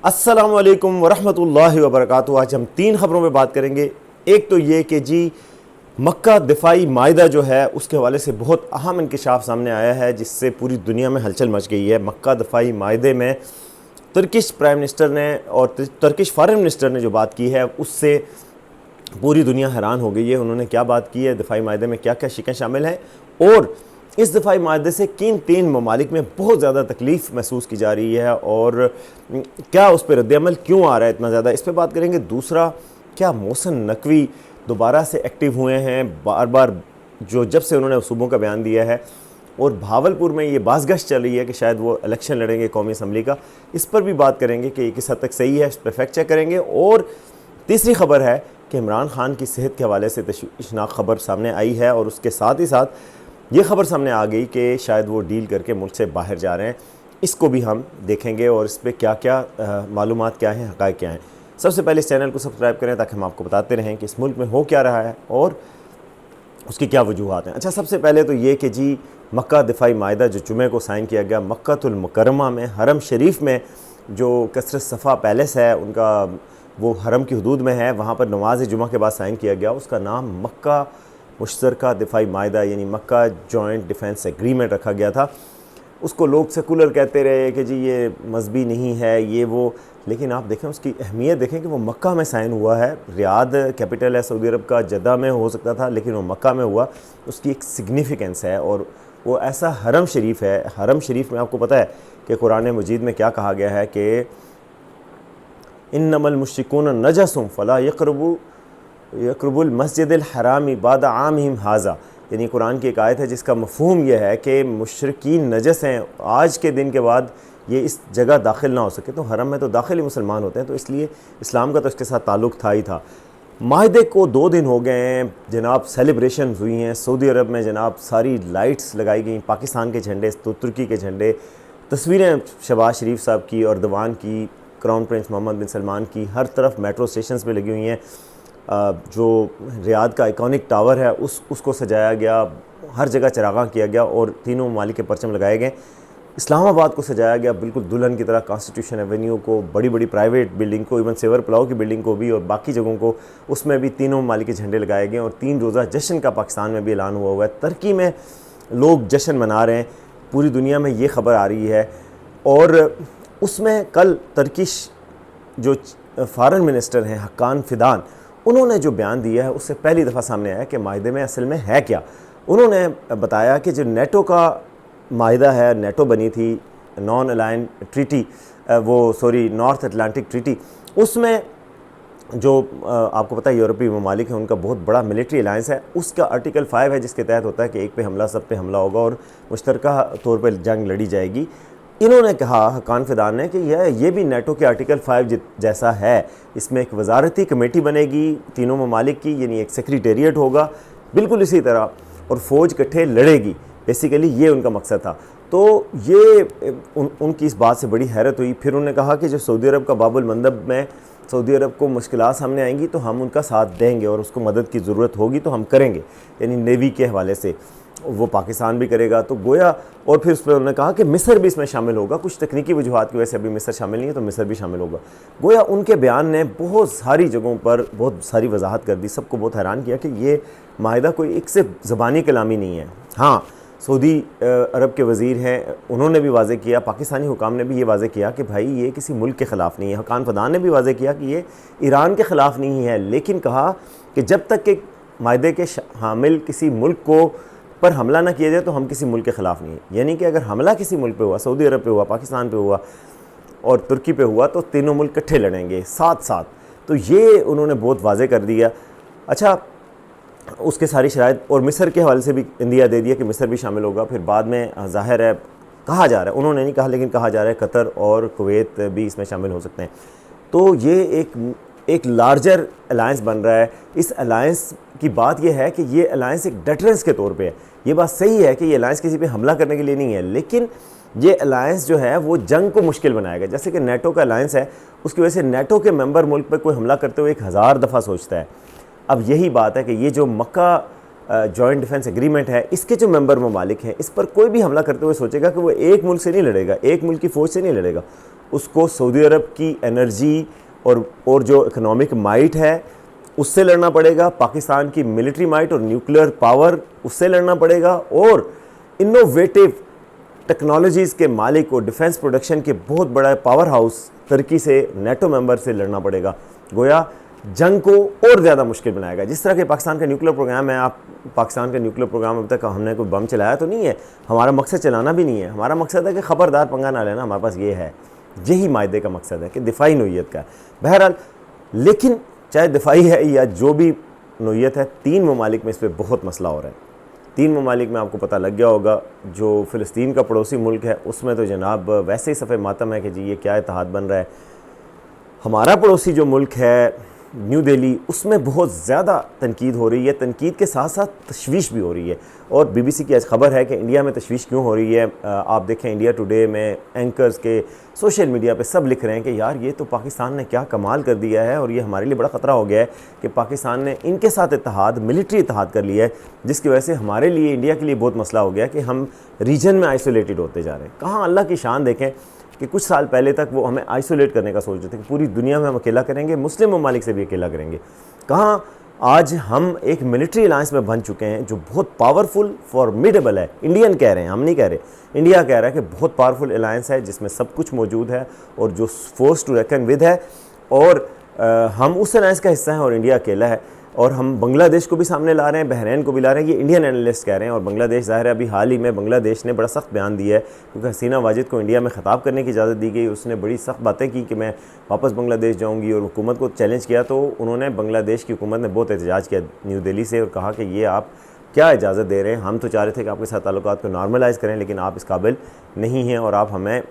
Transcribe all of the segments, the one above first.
अस्सलामु अलैकुम वरहमतुल्लाहि वबरकातुहू। आज हम तीन ख़बरों में बात करेंगे। एक तो ये कि जी मक्का दिफाई मायदा जो है उसके हवाले से बहुत अहम इंकशाफ सामने आया है जिससे पूरी दुनिया में हलचल मच गई है। मक्का दिफाई मायदे में तुर्किश प्राइम मिनिस्टर ने और तुर्किश फॉरेन मिनिस्टर ने जो बात की है उससे पूरी दुनिया हैरान हो गई है। उन्होंने क्या बात की है, दिफाई मायदे में क्या क्या शिकें शामिल हैं और इस दिफाई मायदे से किन तीन ममालिक में बहुत ज़्यादा तकलीफ़ महसूस की जा रही है और क्या उस पर रद्दअमल क्यों आ रहा है इतना ज़्यादा, इस पर बात करेंगे। दूसरा, क्या मोहसिन नकवी दोबारा से एक्टिव हुए हैं बार बार जब से उन्होंने सूबों का बयान दिया है, और भावलपुर में ये बाज़गश्त चल रही है कि शायद वो इलेक्शन लड़ेंगे कौमी असम्बली का, इस पर भी बात करेंगे कि ये किस हद तक सही है, इस पर फैक्ट चेक करेंगे। और तीसरी खबर है कि इमरान खान की सेहत के हवाले से तशवीशनाक खबर सामने आई है और उसके साथ ही साथ ये खबर सामने आ गई कि शायद वो डील करके मुल्क से बाहर जा रहे हैं। इसको भी हम देखेंगे और इस पर क्या क्या मालूमात क्या हैं, हक़ाइक़ क्या हैं। सबसे पहले इस चैनल को सब्सक्राइब करें ताकि हम आपको बताते रहें कि इस मुल्क में हो क्या रहा है और उसकी क्या वजूहात हैं। अच्छा, सबसे पहले तो ये कि जी मक्का दिफाई मायदा जो जुमे को साइन किया गया मक्कातुल मुकर्रमा में, हरम शरीफ में, जो कसरत सफ़ा पैलेस है उनका, वो हरम की हदूद में है, वहाँ पर नमाज जुमा के बाद साइन किया गया। उसका नाम मक्का मुश्तरका दिफाई मायदा यानी मक्का जॉइंट डिफेंस एग्रीमेंट रखा गया था। उसको लोग सेकुलर कहते रहे कि जी ये मजहबी नहीं है ये वो, लेकिन आप देखें उसकी अहमियत देखें कि वो मक्का में साइन हुआ है। रियाद कैपिटल है सऊदी अरब का, जद्दा में हो सकता था लेकिन वो मक्का में हुआ, उसकी एक सिग्निफिकेंस है। और वो ऐसा हरम शरीफ है, हरम शरीफ में आपको पता है कि कुरान मजीद में क्या कहा गया है कि इन्नमल मुश्रिकून नजसुम फला यक़रबुल मस्जिदिल हरामी बाद आमिहिम हाज़ा, यानी कुरान की एक आयत है जिसका मफ़हूम यह है कि मुशरिकीन नजस हैं, आज के दिन के बाद ये इस जगह दाखिल ना हो सके। तो हरम में तो दाखिल ही मुसलमान होते हैं, तो इसलिए इस्लाम का तो इसके साथ ताल्लुक़ था ही था। माहिदे को 2 दिन हो गए हैं जनाब, सेलिब्रेशन हुई हैं सऊदी अरब में जनाब, सारी लाइट्स लगाई गई, पाकिस्तान के झंडे, तो तुर्की के झंडे, तस्वीरें शहबाज शरीफ साहब की और दवान की, क्राउन प्रिंस मोहम्मद बिन सलमान की, हर तरफ मेट्रो स्टेशन पे लगी हुई हैं। जो रियाद का आइकॉनिक टावर है उसको सजाया गया, हर जगह चरागां किया गया और तीनों ममालिक के परचम लगाए गए। इस्लामाबाद को सजाया गया बिल्कुल दुल्हन की तरह, कॉन्स्टिट्यूशन एवेन्यू को, बड़ी बड़ी प्राइवेट बिल्डिंग को, इवन सेवर पुलाव की बिल्डिंग को भी और बाकी जगहों को, उसमें भी तीनों ममालिक के झंडे लगाए गए और 3 रोज़ा जश्न का पाकिस्तान में भी ऐलान हुआ है। तुर्की में लोग जश्न मना रहे हैं, पूरी दुनिया में ये खबर आ रही है। और उसमें कल तुर्किश जो फॉरेन मिनिस्टर हैं हक्कान फिदान, उन्होंने जो बयान दिया है उससे पहली दफ़ा सामने आया कि मायदे में असल में है क्या। उन्होंने बताया कि जो नेटो का मायदा है, नेटो बनी थी non align treaty, north Atlantic treaty, उसमें जो आपको पता है यूरोपीय ममालिक हैं उनका बहुत बड़ा मिलिट्री अलायंस है। उसका आर्टिकल 5 है जिसके तहत होता है कि एक पे हमला सब पे हमला होगा और मुश्तरका तौर पर जंग लड़ी जाएगी। इन्होंने कहा हक्कान फिदान ने कि ये भी नेटो के आर्टिकल 5 जैसा है, इसमें एक वजारती कमेटी बनेगी तीनों ममालिक की, यानी एक सेक्रेटेरिएट होगा बिल्कुल इसी तरह, और फ़ौज इकट्ठे लड़ेगी। बेसिकली ये उनका मकसद था। तो ये उनकी इस बात से बड़ी हैरत हुई। फिर उन्होंने कहा कि जो सऊदी अरब का बाबुल मंदब में सऊदी अरब को मुश्किलात सामने आएंगी तो हम उनका साथ देंगे और उसको मदद की ज़रूरत होगी तो हम करेंगे, यानी नेवी के हवाले से वो पाकिस्तान भी करेगा। तो गोया, और फिर उस पर उन्होंने कहा कि मिस्र भी इसमें शामिल होगा, कुछ तकनीकी वजूहात की वजह से अभी मिस्र शामिल नहीं है तो मिस्र भी शामिल होगा। गोया उनके बयान ने बहुत सारी जगहों पर बहुत सारी वजाहत कर दी, सबको बहुत हैरान किया कि ये माहिदा कोई एक से ज़बानी कलामी नहीं है। हाँ, सऊदी अरब के वज़ीर हैं, उन्होंने भी वाज़े किया, पाकिस्तानी हुकाम ने भी ये वाज़े किया कि भाई ये किसी मुल्क के ख़िलाफ़ नहीं है। हक्कान फिदान ने भी वाज़े किया कि ये ईरान के ख़िलाफ़ नहीं है, लेकिन कहा कि जब तक कि मायदे के हामिल किसी मुल्क को पर हमला ना किया जाए तो हम किसी मुल्क के ख़िलाफ़ नहीं है। यानी कि अगर हमला किसी मुल्क पे हुआ, सऊदी अरब पे हुआ, पाकिस्तान पे हुआ और तुर्की पे हुआ, तो तीनों मुल्क इकट्ठे लड़ेंगे साथ साथ। तो ये उन्होंने बहुत वाज़े कर दिया। अच्छा, उसके सारी शराइत, और मिस्र के हवाले से भी इंदिया दे दिया कि मिस्र भी शामिल होगा। फिर बाद में ज़ाहिर है, कहा जा रहा है, उन्होंने नहीं कहा लेकिन कहा जा रहा है कतर और कुवैत भी इसमें शामिल हो सकते हैं। तो ये एक लार्जर अलायंस बन रहा है। इस अलायंस की बात यह है कि ये अलायंस एक डेटरेंस के तौर पे है। ये बात सही है कि ये अलायंस किसी पे हमला करने के लिए नहीं है, लेकिन ये अलायंस जो है वो जंग को मुश्किल बनाएगा। जैसे कि नेटो का अलायंस है, उसकी वजह से नेटो के मेंबर मुल्क पर कोई हमला करते हुए 1000 दफ़ा सोचता है। अब यही बात है कि ये जो मक्का जॉइंट डिफेंस एग्रीमेंट है, इसके जो मेंबर ममालिक हैं, इस पर कोई भी हमला करते हुए सोचेगा कि वो एक मुल्क से नहीं लड़ेगा, एक मुल्क की फ़ौज से नहीं लड़ेगा, उसको सऊदी अरब की एनर्जी और जो इकोनॉमिक माइट है उससे लड़ना पड़ेगा, पाकिस्तान की मिलिट्री माइट और न्यूक्लियर पावर उससे लड़ना पड़ेगा, और इनोवेटिव टेक्नोलॉजीज़ के मालिक और डिफेंस प्रोडक्शन के बहुत बड़ा पावर हाउस तुर्की से, नेटो मेंबर से लड़ना पड़ेगा। गोया जंग को और ज़्यादा मुश्किल बनाएगा। जिस तरह के पाकिस्तान का न्यूक्लियर प्रोग्राम है, आप पाकिस्तान का न्यूक्लियर प्रोग्राम अब तक हमने कोई बम चलाया तो नहीं है, हमारा मकसद चलाना भी नहीं है, हमारा मकसद है कि ख़बरदार पंगा ना लेना, हमारे पास ये है, यही मायदे का मकसद है कि दिफाई नोयत का। बहरहाल, लेकिन चाहे दिफाई है या जो भी नोयत है, 3 ममालिक में इस पर बहुत मसला हो रहा है। 3 ममालिक में आपको पता लग गया होगा, जो फ़िलिस्तीन का पड़ोसी मुल्क है उसमें तो जनाब वैसे ही सफ़े मातम है कि जी ये क्या इत्तेहाद बन रहा है। हमारा पड़ोसी जो मुल्क है न्यू दिल्ली, उसमें बहुत ज़्यादा तनकीद हो रही है, तनकीद के साथ साथ तशवीश भी हो रही है। और BBC की आज ख़बर है कि इंडिया में तशवीश क्यों हो रही है। आप देखें इंडिया टुडे में एंकर्स के, सोशल मीडिया पे सब लिख रहे हैं कि यार ये तो पाकिस्तान ने क्या कमाल कर दिया है और ये हमारे लिए बड़ा ख़तरा हो गया है कि पाकिस्तान ने इनके साथ इत्तेहाद, मिलिट्री इत्तेहाद कर लिया है, जिसकी वजह से हमारे लिए, इंडिया के लिए बहुत मसला हो गया कि हम रीजन में आइसोलेटेड होते जा रहे हैं। कहाँ अल्लाह की शान देखें कि कुछ साल पहले तक वो हमें आइसोलेट करने का सोच रहे थे कि पूरी दुनिया में हम अकेला करेंगे, मुस्लिम ममालिक से भी अकेला करेंगे। कहाँ आज हम एक मिलिट्री अलायंस में बन चुके हैं जो बहुत पावरफुल, फॉर्मिडेबल है। इंडियन कह रहे हैं, हम नहीं कह रहे, इंडिया कह रहा है कि बहुत पावरफुल अलायंस है जिसमें सब कुछ मौजूद है और जो फोर्स टू रेकन विद है, और हम उस अलायंस का हिस्सा हैं और इंडिया अकेला है। और हम बांग्लादेश को भी सामने ला रहे हैं, बहरीन को भी ला रहे हैं, ये इंडियन एनालिस्ट कह रहे हैं। और बांग्लादेश, ज़ाहिर है अभी हाल ही में बांग्लादेश ने बड़ा सख्त बयान दिया है, क्योंकि हसीना वाजिद को इंडिया में ख़िताब करने की इजाज़त दी गई। उसने बड़ी सख्त बातें की कि मैं वापस बांग्लादेश जाऊंगी, और हुकूमत को चैलेंज किया। तो उन्होंने, बांग्लादेश की हुकूमत ने बहुत एहतजाज किया न्यू दिल्ली से और कहा कि ये आप क्या इजाज़त दे रहे हैं, हम तो चाह रहे थे कि आपके साथ ताल्लुकात को नॉर्मलाइज़ करें, लेकिन आप इस काबिल नहीं हैं और आप हमें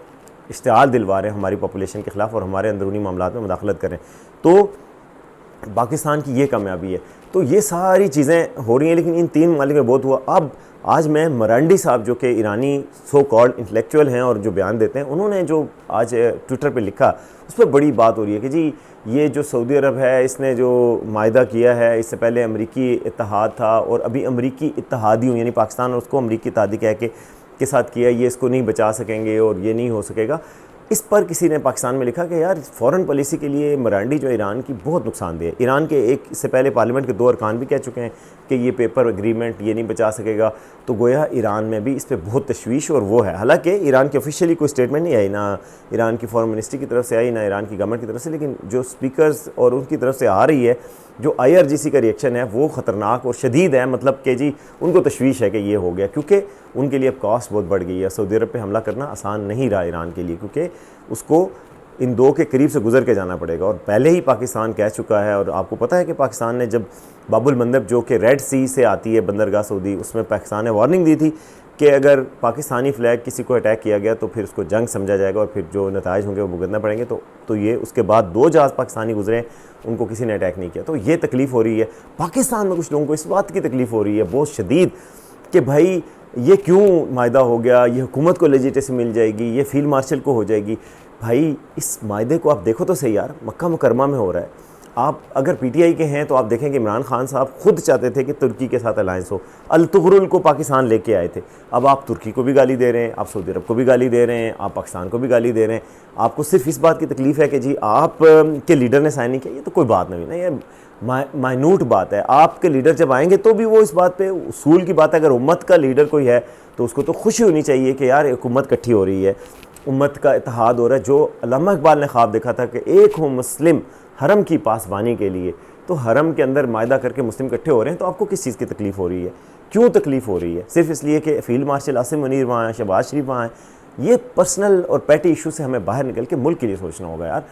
इश्तिहाल दिलवा रहे हैं हमारी पॉपुलेशन के ख़िलाफ़ और हमारे अंदरूनी मामलात में मुदाखलत करें। तो पाकिस्तान की ये कामयाबी है। तो ये सारी चीज़ें हो रही हैं, लेकिन इन 3 ममालिक में बहुत हुआ। अब आज मैं मरांडी साहब, जो कि ईरानी सो कॉल्ड इंटेलेक्चुअल हैं और जो बयान देते हैं, उन्होंने जो आज ट्विटर पे लिखा, उस पर बड़ी बात हो रही है कि जी ये जो सऊदी अरब है, इसने जो मायदा किया है, इससे पहले अमरीकी इत्तेहाद था और अभी अमरीकी इत्तेहादियों यानी पाकिस्तान और उसको अमरीकी इत्तेहादी कह के साथ किया, ये इसको नहीं बचा सकेंगे और ये नहीं हो सकेगा। इस पर किसी ने पाकिस्तान में लिखा कि यार फ़ॉरेन पॉलिसी के लिए मरांडी जो ईरान की बहुत नुकसानदेह है। ईरान के एक, इससे पहले पार्लियामेंट के 2 अरकान भी कह चुके हैं कि ये पेपर एग्रीमेंट ये नहीं बचा सकेगा। तो गोया ईरान में भी इस पर बहुत तशवीश और वो है। हालांकि ईरान की ऑफिशियली कोई स्टेटमेंट नहीं आई, ना ईरान की फॉरेन मिनिस्ट्री की तरफ से आई, ना ईरान की गवर्नमेंट की तरफ से, लेकिन जो स्पीकर्स और उनकी तरफ से आ रही है, जो IRGC का रिएक्शन है वो ख़तरनाक और शदीद है। मतलब कि जी उनको तशवीश है कि ये हो गया, क्योंकि उनके लिए अब कॉस्ट बहुत बढ़ गई है। सऊदी अरब पे हमला करना आसान नहीं रहा ईरान के लिए, क्योंकि उसको इन 2 के करीब से गुजर के जाना पड़ेगा। और पहले ही पाकिस्तान कह चुका है, और आपको पता है कि पाकिस्तान ने जब बाबुल मंदब, जो कि रेड सी से आती है बंदरगाह सऊदी, उसमें पाकिस्तान ने वार्निंग दी थी कि अगर पाकिस्तानी फ़्लैग किसी को अटैक किया गया तो फिर उसको जंग समझा जाएगा और फिर जो नताइज होंगे वो भुगतना पड़ेंगे। तो ये उसके बाद 2 जहाज़ पाकिस्तानी गुजरे, उनको किसी ने अटैक नहीं किया। तो ये तकलीफ़ हो रही है पाकिस्तान में। कुछ लोगों को इस बात की तकलीफ़ हो रही है बहुत शदीद कि भाई ये क्यों मायदा हो गया, ये हुकूमत को लेजिटिमेसी मिल जाएगी, ये फील्ड मार्शल को हो जाएगी। भाई इस मायदे को आप देखो तो सही यार, मक्का मुकरमा में हो रहा है। आप अगर PTI के हैं तो आप देखें कि इमरान खान साहब खुद चाहते थे कि तुर्की के साथ अलायंस हो, अल तुगरुल को पाकिस्तान लेके आए थे। अब आप तुर्की को भी गाली दे रहे हैं, आप सऊदी अरब को भी गाली दे रहे हैं, आप पाकिस्तान को भी गाली दे रहे हैं। आपको सिर्फ इस बात की तकलीफ़ है कि जी आप के लीडर ने साइन नहीं किया। ये तो कोई बात नहीं ना, ये माइन्यूट बात है। आपके लीडर जब आएंगे तो भी वो इस बात पे उसूल की बात है। अगर उम्मत का लीडर कोई है तो उसको तो खुशी होनी चाहिए कि यार एक उम्मत इकट्ठी हो रही है, उम्मत का इत्तेहाद हो रहा है। जो अल्लामा इकबाल ने ख्वाब देखा था कि एक हो मुस्लिम हरम की पासबानी के लिए, तो हरम के अंदर मायदा करके मुस्लिम इकट्ठे हो रहे हैं। तो आपको किस चीज़ की तकलीफ़ हो रही है, क्यों तकलीफ़ हो रही है? सिर्फ इसलिए कि फील्ड मार्शल आसिम मुनीर वहाँ हैं, शहबाज शरीफ वहाँ हैं। ये पर्सनल और पैटी इशू से हमें बाहर निकल के मुल्क के लिए सोचना होगा यार।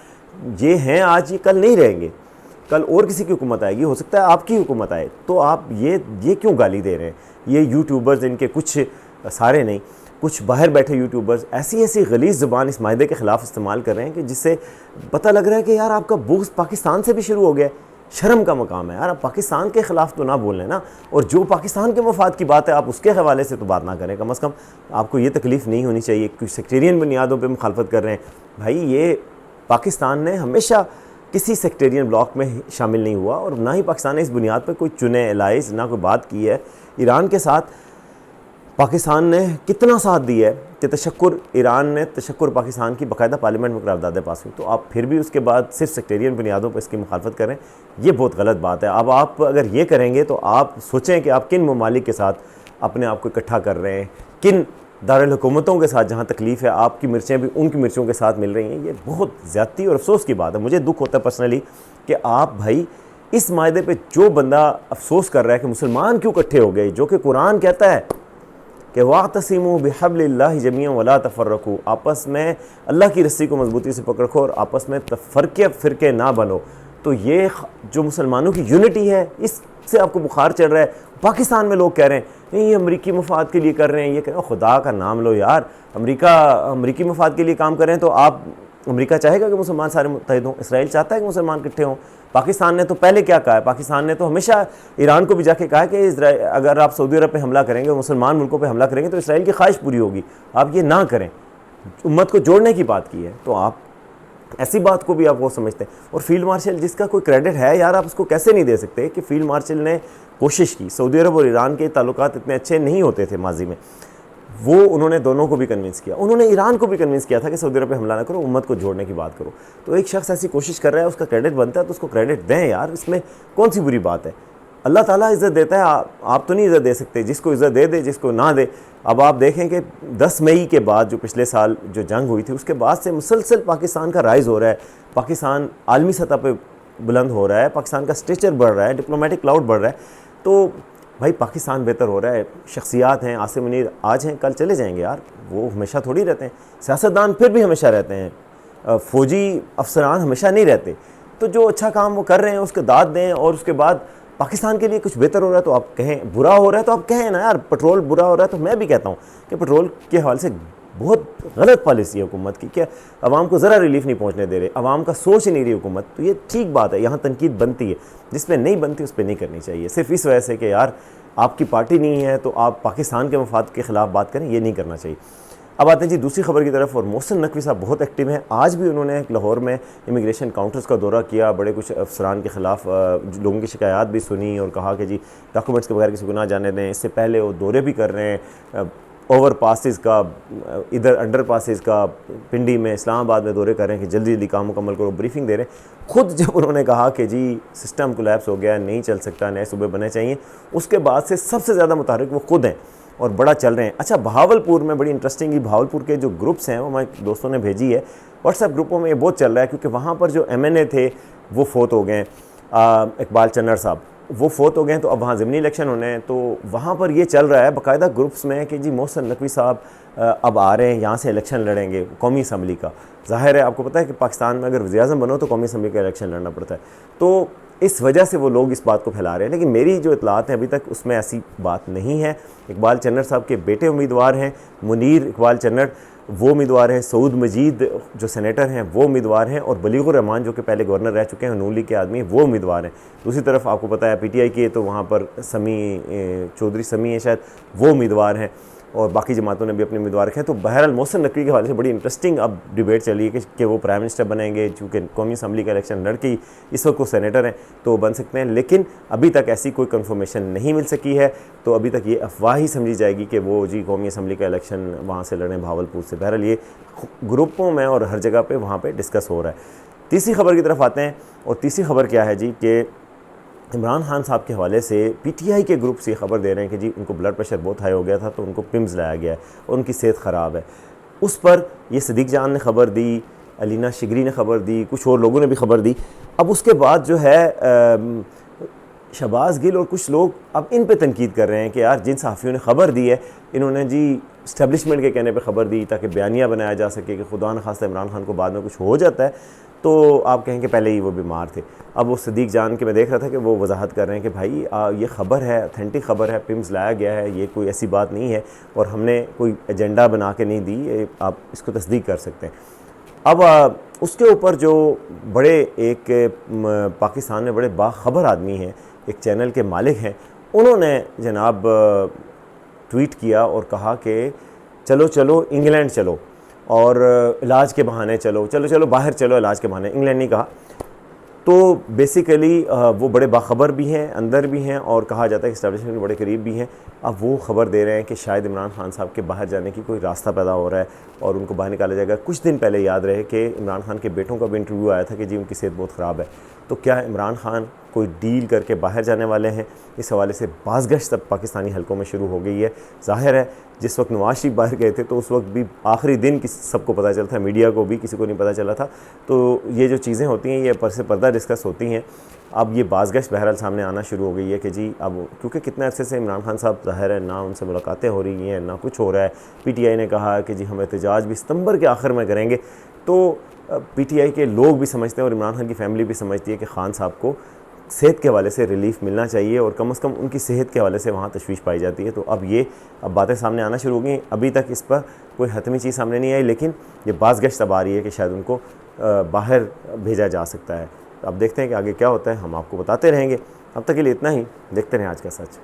ये हैं आज, ये कल नहीं रहेंगे, कल और किसी की हुकूमत आएगी, हो सकता है आपकी हुकूमत आए। तो आप ये क्यों गाली दे रहे हैं? ये यूट्यूबर्स, इनके कुछ, सारे नहीं, कुछ बाहर बैठे यूट्यूबर्स ऐसी गलीज़ ज़ुबान इस मायदे के ख़िलाफ़ इस्तेमाल कर रहे हैं कि जिससे पता लग रहा है कि यार आपका बुग़्ज़ पाकिस्तान से भी शुरू हो गया। शर्म का मकाम है यार, आप पाकिस्तान के ख़िलाफ़ तो ना बोलें ना, और जो पाकिस्तान के मफाद की बात है आप उसके हवाले से तो बात ना करें। कम अज़ कम आपको ये तकलीफ़ नहीं होनी चाहिए कि सेक्टेरियन बुनियादों पर मुखालफत कर रहे हैं। भाई ये पाकिस्तान ने हमेशा किसी सेक्टेरियन ब्लॉक में शामिल नहीं हुआ, और ना ही पाकिस्तान ने इस बुनियाद पर कोई चुने एलाइज़, ना कोई बात की है ईरान के साथ। पाकिस्तान ने कितना साथ दिया है कि तशक्कुर ईरान ने तशक्कुर पाकिस्तान की बाकायदा पार्लियामेंट में करारदादें पास हुई, तो आप फिर भी उसके बाद सिर्फ सेक्टेरियन बुनियादों पर इसकी मुखालफत करें, ये बहुत गलत बात है। अब आप अगर ये करेंगे तो आप सोचें कि आप किन ममालिक के साथ अपने आप को इकट्ठा कर रहे हैं, किन दारुल हुकूमतों के साथ जहाँ तकलीफ़ है आपकी मिर्चें भी उनकी मिर्चों के साथ मिल रही हैं। ये बहुत ज़्यादती और अफसोस की बात है। मुझे दुख होता है पर्सनली कि आप भाई इस मायदे पे जो बंदा अफसोस कर रहा है कि मुसलमान क्यों इकट्ठे हो गए, जो कि कुरान कहता है कि वातसिमू बिहब्लिल्लाहि जमीअन वला तफर्रकू, आपस में अल्लाह की रस्सी को मजबूती से पकड़ रखो और आपस में तफरके फ़िरके ना बनो। तो ये जो मुसलमानों की यूनिटी है इससे आपको बुखार चढ़ रहा है। पाकिस्तान में लोग कह रहे हैं नहीं ये अमरीकी मफाद के लिए कर रहे हैं, ये कह रहे हैं खुदा का नाम लो यार, अमरीकी मफाद के लिए काम कर रहे हैं तो आप अमरीका चाहेगा कि मुसलमान सारे मुत्तहिद हों, इसराइल चाहता है कि मुसलमान इकट्ठे हों। पाकिस्तान ने तो पहले क्या कहा है, पाकिस्तान ने तो हमेशा ईरान को भी जाके कहा है कि अगर आप सऊदी अरब पे हमला करेंगे, मुसलमान मुल्कों पे हमला करेंगे तो इसराइल की ख्वाहिश पूरी होगी, आप ये ना करें। उम्मत को जोड़ने की बात की है, तो आप ऐसी बात को भी आप वो समझते हैं। और फील्ड मार्शल जिसका कोई क्रेडिट है यार, आप उसको कैसे नहीं दे सकते कि फील्ड मार्शल ने कोशिश की। सऊदी अरब और ईरान के ताल्लुकात इतने अच्छे नहीं होते थे माजी में, वो उन्होंने दोनों को भी कन्विंस किया, उन्होंने ईरान को भी कन्विंस किया था कि सऊदी अरब पे हमला ना करो, उम्मत को जोड़ने की बात करो। तो एक शख्स ऐसी कोशिश कर रहा है, उसका क्रेडिट बनता है तो उसको क्रेडिट दें यार, इसमें कौन सी बुरी बात है। अल्लाह ताला इज़्ज़त देता है, आप तो नहीं इज़्ज़त दे सकते, जिसको इज़्ज़त दे दे जिसको ना दे। अब आप देखें कि 10 मई के बाद जो पिछले साल जो जंग हुई थी उसके बाद से मुसलसल पाकिस्तान का राइज़ हो रहा है, पाकिस्तान आलमी सतह पर बुलंद हो रहा है, पाकिस्तान का स्टेचर बढ़ रहा है, डिप्लोमेटिक क्लाउड बढ़ रहा है। तो भाई पाकिस्तान बेहतर हो रहा है। शख्सियात हैं, आसिम मुनीर आज हैं कल चले जाएंगे यार, वो हमेशा थोड़ी रहते हैं। सियासतदान फिर भी हमेशा रहते हैं, फ़ौजी अफसरान हमेशा नहीं रहते। तो जो अच्छा काम वो कर रहे हैं उसके दाद दें, और उसके बाद पाकिस्तान के लिए कुछ बेहतर हो रहा है तो आप कहें, बुरा हो रहा है तो आप कहें ना यार। पेट्रोल बुरा हो रहा है तो मैं भी कहता हूँ कि पेट्रोल के हवाले से बहुत गलत पॉलिसी है हुकूमत की, क्या आवाम को ज़रा रिलीफ नहीं पहुँचने दे रहे, आवाम का सोच ही नहीं रही हुकूमत। तो ये ठीक बात है, यहाँ तनकीद बनती है, जिसमें नहीं बनती उस पर नहीं करनी चाहिए, सिर्फ इस वजह से कि यार आपकी पार्टी नहीं है तो आप पाकिस्तान के मफाद के ख़िलाफ़ बात करें, ये नहीं करना चाहिए। अब आते हैं जी दूसरी खबर की तरफ, और मोहसिन नकवी साहब बहुत एक्टिव हैं। आज भी उन्होंने लाहौर में इमिग्रेशन काउंटर्स का दौरा किया, बड़े कुछ अफसरान के ख़िलाफ़ लोगों की शिकायत भी सुनी और कहा कि जी डॉक्यूमेंट्स के बगैर किसी को ना जाने दें। इससे पहले वो दौरे भी कर रहे हैं, ओवर पासिस का, इधर अंडर पासिस का, पिंडी में, इस्लामाबाद में दौरे कर रहे हैं कि जल्दी जल्दी काम मुकम्मल करो, ब्रीफिंग दे रहे हैं। खुद जब उन्होंने कहा कि जी सिस्टम कोलैप्स हो गया, नहीं चल सकता, नए सूबे बनने चाहिए, उसके बाद से सबसे ज़्यादा मुतहर्रिक वो खुद हैं और बड़ा चल रहे हैं। अच्छा, बहावलपुर में बड़ी इंटरेस्टिंग ही भावलपुर के जो ग्रुप्स हैं वो हमारे दोस्तों ने भेजी है, व्हाट्सएप ग्रुपों में ये बहुत चल रहा है, क्योंकि वहाँ पर जो MNA थे वो फोत हो गए, इकबाल चन्नर साहब वो फोत हो गए, तो अब वहाँ ज़मीनी इलेक्शन होने हैं। तो वहाँ पर ये चल रहा है बाकायदा ग्रुप्स में कि जी मोहसिन नकवी साहब अब आ रहे हैं, यहाँ से इलेक्शन लड़ेंगे कौमी असम्बली का। ज़ाहिर है आपको पता है कि पाकिस्तान में अगर वज़ीर-ए-आज़म बनो तो कौमी असम्बली का इलेक्शन लड़ना पड़ता है, तो इस वजह से वो लोग इस बात को फैला रहे हैं। लेकिन मेरी जो इतलात हैं अभी तक उसमें ऐसी बात नहीं है। इकबाल चन्नर साहब के बेटे उम्मीदवार हैं, मुनीर इकबाल चन्नर वो उम्मीदवार हैं, सऊद मजीद जो सेनेटर हैं वो उम्मीदवार हैं, और बलीगुर रहमान जो कि पहले गवर्नर रह चुके हैं, नून लीग के आदमी, वो उम्मीदवार हैं। दूसरी तरफ आपको पता है PTI के तो वहाँ पर चौधरी समी है शायद, वो उम्मीदवार हैं, और बाकी जमातों ने भी अपने उम्मीदवार रखे हैं। तो बहरहाल मोहसिन नकवी के हवाले से बड़ी इंटरेस्टिंग अब डिबेट चली है कि वो प्राइम मिनिस्टर बनेंगे, चूँकि कौमी असम्बली का इलेक्शन लड़के इस वक्त वो सेनेटर हैं तो बन सकते हैं, लेकिन अभी तक ऐसी कोई कन्फर्मेशन नहीं मिल सकी है। तो अभी तक ये अफवाह ही समझी जाएगी कि वो जी कौमी असम्बली का इलेक्शन वहाँ से लड़ें भावलपुर से। बहरहाल ये ग्रुपों में और हर जगह पर वहाँ पर डिस्कस हो रहा है। तीसरी खबर की तरफ आते हैं, और तीसरी खबर क्या है जी कि इमरान खान साहब के हवाले से PTI के ग्रुप से खबर दे रहे हैं कि जी उनको ब्लड प्रेशर बहुत हाई हो गया था तो उनको पिम्स लाया गया है और उनकी सेहत ख़राब है। उस पर ये सदीक जान ने खबर दी, अलीना शिगरी ने खबर दी, कुछ और लोगों ने भी खबर दी। अब उसके बाद जो है शहबाज गिल और कुछ लोग अब इन पे तनकीद कर रहे हैं कि यार जिन सहाफ़ियों ने खबर दी है इन्होंने जी इस्टेब्लिशमेंट के कहने पे खबर दी ताकि बयानिया बनाया जा सके कि खुदा न खास्ता इमरान खान को बाद में कुछ हो जाता है तो आप कहें कि पहले ही वो बीमार थे। अब वो सदीक जान के मैं देख रहा था कि वो वजाहत कर रहे हैं कि भाई ये ख़बर है, अथेंटिक ख़बर है, पिम्स लाया गया है, ये कोई ऐसी बात नहीं है और हमने कोई एजेंडा बना के नहीं दी, आप इसको तस्दीक कर सकते हैं। अब उसके ऊपर जो बड़े एक पाकिस्तान में बड़े बाखबर आदमी हैं, एक चैनल के मालिक हैं, उन्होंने जनाब ट्वीट किया और कहा कि चलो चलो इंग्लैंड चलो और इलाज के बहाने चलो, चलो चलो बाहर चलो इलाज के बहाने, इंग्लैंड नहीं कहा। तो बेसिकली वो बड़े बाखबर भी हैं, अंदर भी हैं, और कहा जाता है कि इस्टेब्लिशमेंट के बड़े करीब भी हैं। अब वो खबर दे रहे हैं कि शायद इमरान खान साहब के बाहर जाने की कोई रास्ता पैदा हो रहा है और उनको बाहर निकाला जाएगा। कुछ दिन पहले याद रहे कि इमरान खान के बेटों का भी इंटरव्यू आया था कि जी उनकी सेहत बहुत ख़राब है। तो क्या इमरान खान कोई डील करके बाहर जाने वाले हैं? इस हवाले से बाज़गश्त अब पाकिस्तानी हलकों में शुरू हो गई है। ज़ाहिर है जिस वक्त नवाज शरीफ बाहर गए थे तो उस वक्त भी आखिरी दिन सबको पता चला था, मीडिया को भी किसी को नहीं पता चला था। तो ये जो चीज़ें होती हैं ये पर्दा डिस्कस होती हैं। अब ये बाज़गश्त बहरहाल सामने आना शुरू हो गई है कि जी अब क्योंकि कितने अरसे से इमरान खान साहब ज़ाहिर है ना उनसे मुलाकातें हो रही हैं ना कुछ हो रहा है। PTI ने कहा कि जी हम एहतजाज भी सितंबर के आखिर में करेंगे। तो PTI के लोग भी समझते हैं और इमरान खान की फैमिली भी समझती है कि खान साहब को सेहत के हवाले से रिलीफ मिलना चाहिए और कम से कम उनकी सेहत के हवाले से वहाँ तशवीश पाई जाती है। तो अब बातें सामने आना शुरू हो गई। अभी तक इस पर कोई हतमी चीज़ सामने नहीं आई, लेकिन ये बाज़गश्त अब आ रही है कि शायद उनको बाहर भेजा जा सकता है। अब देखते हैं कि आगे क्या होता है, हम आपको बताते रहेंगे। अब तक के लिए इतना ही। देखते रहें आज का सच।